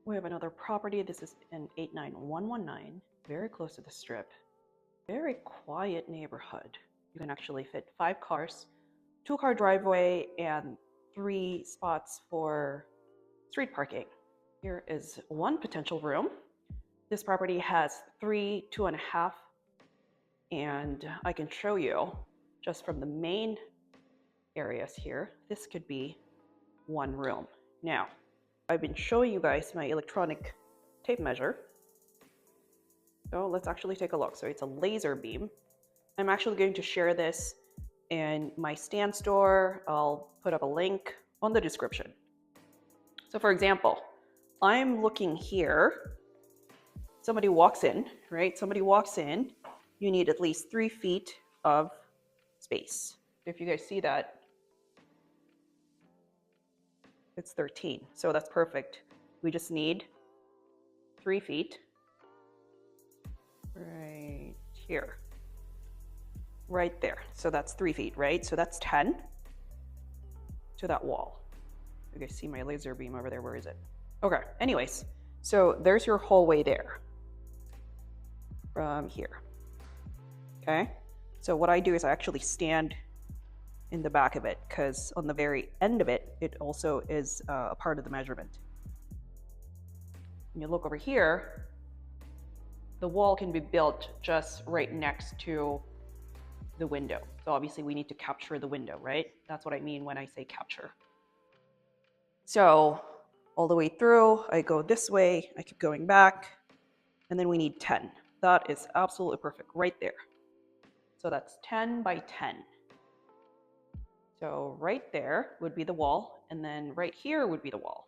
We have another property. This is in 89119, very close to the strip. Very quiet neighborhood. You can actually fit 5 cars, 2-car driveway, and 3 spots for street parking. Here is one potential room. This property has 3 2.5, and I can show you just from the main areas here, this could be 1 room. Now, I've been showing you guys my electronic tape measure. So let's actually take a look. So it's a laser beam. I'm actually going to share this in my stand store. I'll put up a link on the description. So for example, I'm looking here. Somebody walks in, right? Somebody walks in. You need at least 3 feet of space. If you guys see that, it's 13. So that's perfect. We just need 3 feet right here, right there. So that's 3 feet, right? So that's 10 to that wall. You guys see my laser beam over there? Where is it? Okay, anyways, so there's your hallway there from here. Okay, so what I do is I actually stand in the back of it, because on the very end of it, it also is a part of the measurement. When you look over here, the wall can be built just right next to the window. So obviously we need to capture the window, right? That's what I mean when I say capture. So all the way through, I go this way, I keep going back, and then we need 10. That is absolutely perfect right there. So that's 10 by 10. So right there would be the wall, and then right here would be the wall.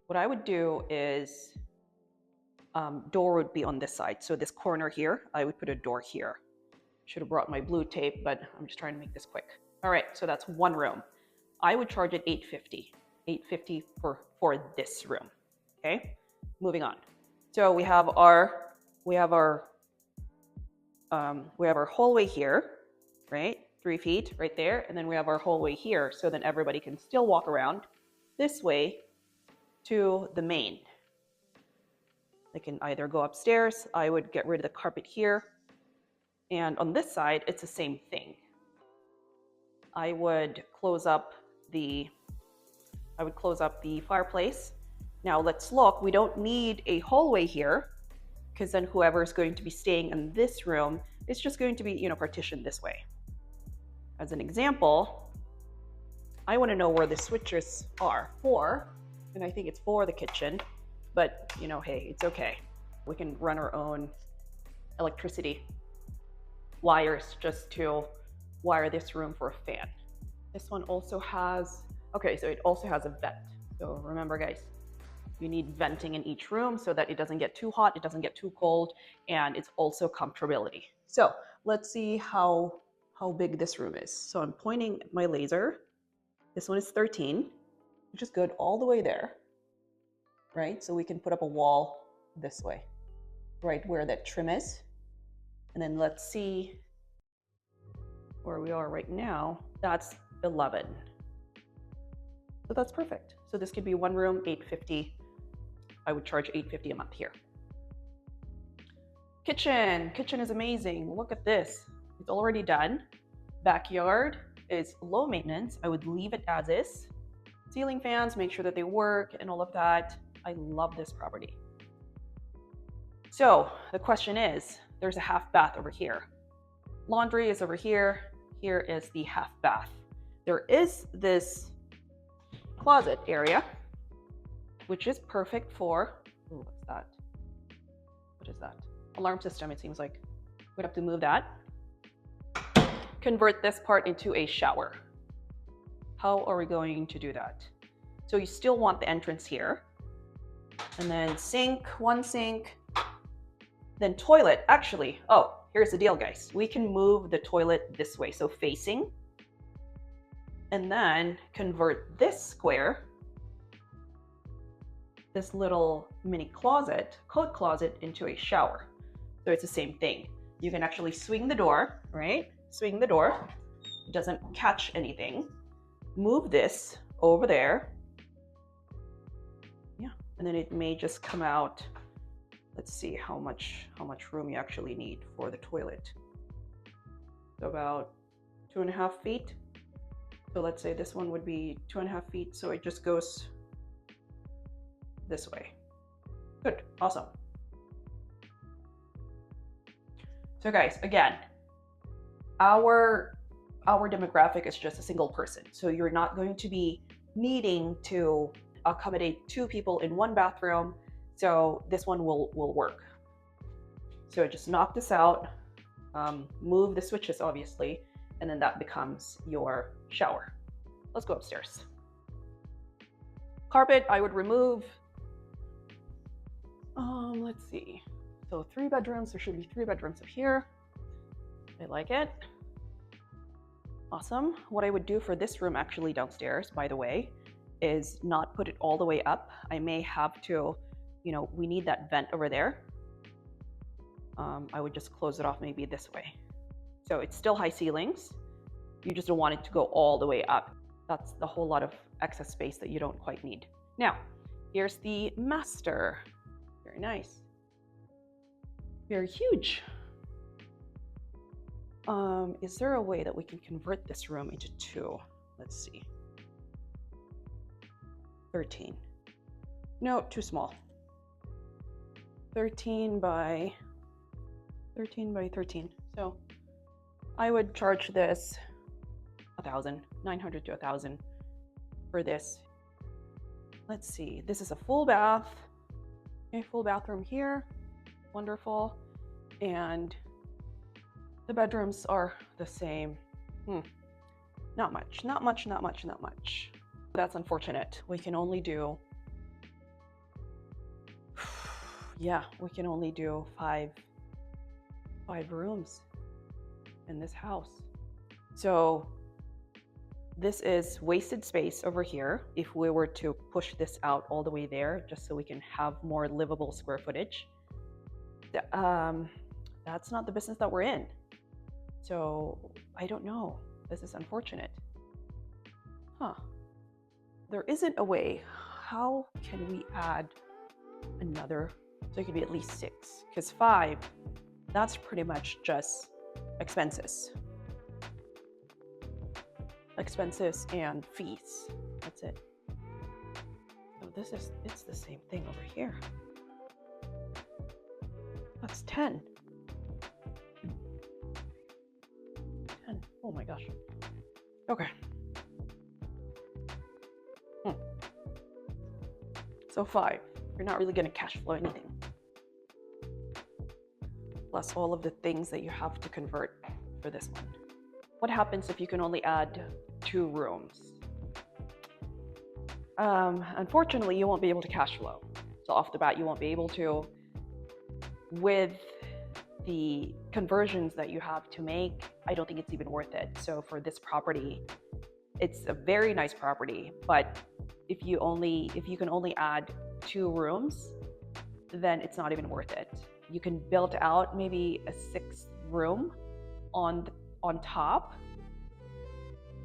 What I would do is door would be on this side. So this corner here, I would put a door here. Should have brought my blue tape, but I'm just trying to make this quick. All right, so that's 1 room. I would charge it $850 for this room. Okay, moving on. So we have our hallway here, right? 3 feet right there, and then we have our hallway here, so then everybody can still walk around this way to the main. They can either go upstairs. I would get rid of the carpet here, and on this side, it's the same thing. I would close up the fireplace. Now let's look. We don't need a hallway here, because then whoever is going to be staying in this room is just going to be, partitioned this way. As an example, I want to know where the switches are for, and I think it's for the kitchen, but hey, it's okay. We can run our own electricity wires just to wire this room for a fan. This one also has, so it also has a vent. So remember guys, you need venting in each room so that it doesn't get too hot, it doesn't get too cold, and it's also comfortability. So let's see how big this room is. So I'm pointing my laser. This one is 13, which is good all the way there, right? So we can put up a wall this way, right where that trim is. And then let's see where we are right now. That's 11. So that's perfect. So this could be 1 room, $850. I would charge $850 a month here. Kitchen is amazing. Look at this. It's already done. Backyard is low maintenance. I would leave it as is. Ceiling fans, make sure that they work and all of that. I love this property. So the question is, there's a half bath over here. Laundry is over here. Here is the half bath. There is this closet area, which is perfect for, what's that? What is that? Alarm system, it seems like. We'd have to move that. Convert this part into a shower. How are we going to do that? So you still want the entrance here. And then sink, 1 sink. Then toilet, actually, here's the deal guys. We can move the toilet this way, so facing. And then convert this square, this little mini closet, coat closet, into a shower. So it's the same thing. You can actually swing the door, right? Swing the door. It doesn't catch anything. Move this over there. and then it may just come out. Let's see how much room you actually need for the toilet. So about 2.5 feet. So let's say this one would be 2.5 feet. So it just goes this way. Good, awesome. So guys, again, our demographic is just a single person. So you're not going to be needing to accommodate 2 people in 1 bathroom. So this one will work. So just knock this out, move the switches obviously, and then that becomes your shower. Let's go upstairs. Carpet, I would remove. Let's see. So 3 bedrooms, there should be 3 bedrooms up here. I like it. Awesome. What I would do for this room actually downstairs, by the way, is not put it all the way up. I may have to, you know, we need that vent over there. I would just close it off maybe this way. So it's still high ceilings. You just don't want it to go all the way up. That's a whole lot of excess space that you don't quite need. Now, here's the master. Very nice. Very huge. Is there a way that we can convert this room into 2? Let's see. 13. No, too small. 13 by 13. So I would charge this 1,000, 900 to 1,000 for this. Let's see. This is a full bath. A full bathroom here. Wonderful. And the bedrooms are the same. Not much. That's unfortunate. We can only do, we can only do five rooms in this house. So this is wasted space over here. If we were to push this out all the way there, just so we can have more livable square footage, that's not the business that we're in. So I don't know. This is unfortunate. There isn't a way. How can we add another? So it could be at least 6, because 5, that's pretty much just expenses. Expenses and fees. That's it. So it's the same thing over here. That's 10. 10. Oh my gosh. Okay. So 5. You're not really going to cash flow anything. Plus all of the things that you have to convert for this one. What happens if you can only add 2 rooms? Unfortunately, you won't be able to cash flow. So off the bat, you won't be able to. With the conversions that you have to make, I don't think it's even worth it. So for this property, it's a very nice property, but if you can only add 2 rooms, then it's not even worth it. You can build out maybe a 6th room on top,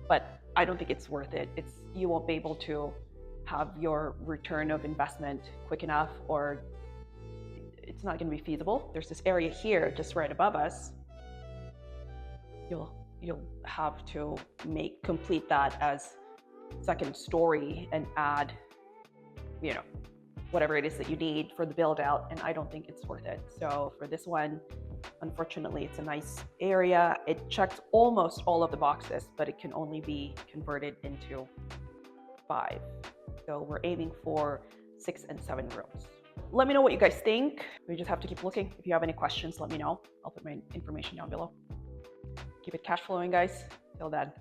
but I don't think it's worth it. You won't be able to have your return of investment quick enough, or it's not going to be feasible. There's this area here just right above us. You'll have to complete that as 2nd story and add, whatever it is that you need for the build out, and I don't think it's worth it. So for this one, unfortunately, it's a nice area. It checks almost all of the boxes, but it can only be converted into 5. So we're aiming for 6 and 7 rooms. Let me know what you guys think. We just have to keep looking. If you have any questions, let me know. I'll put my information down below. Keep it cash flowing, guys. Till then.